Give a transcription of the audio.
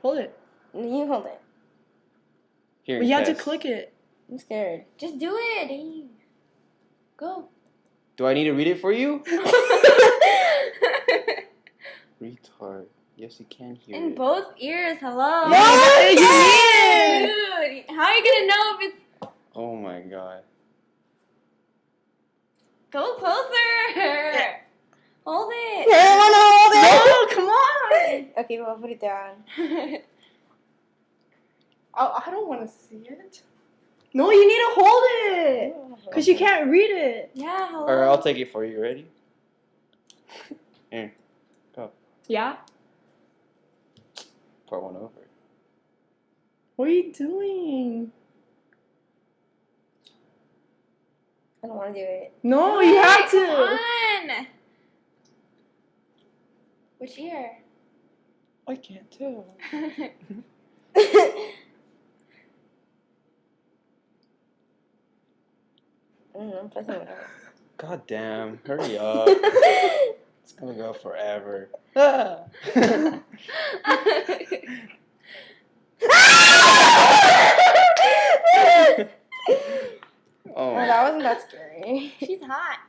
Hold it. You hold it. Here, But you have to test. click it. I'm scared. Just do it. Go. Do I need to read it for you? Retard. Yes, you can hear In it. both ears. Hello. No, you need it. Dude, how are you gonna know if it's? Oh my god. Go closer. Hold it. I want to hold it. No, come on. Okay, well, put it down. I don't want to see it. No, you need to hold it. Because you can't read it. Yeah, hello. Alright, I'll take it for you. Ready? Here. Go. Yeah? Part one over. What are you doing? I don't want to do it. No, Do you it, have Come to. on. Which ear? I can't tell. I'm pressing it. God damn. Hurry up. It's gonna go forever. Ah. Oh, Oh. that wasn't that scary. She's hot.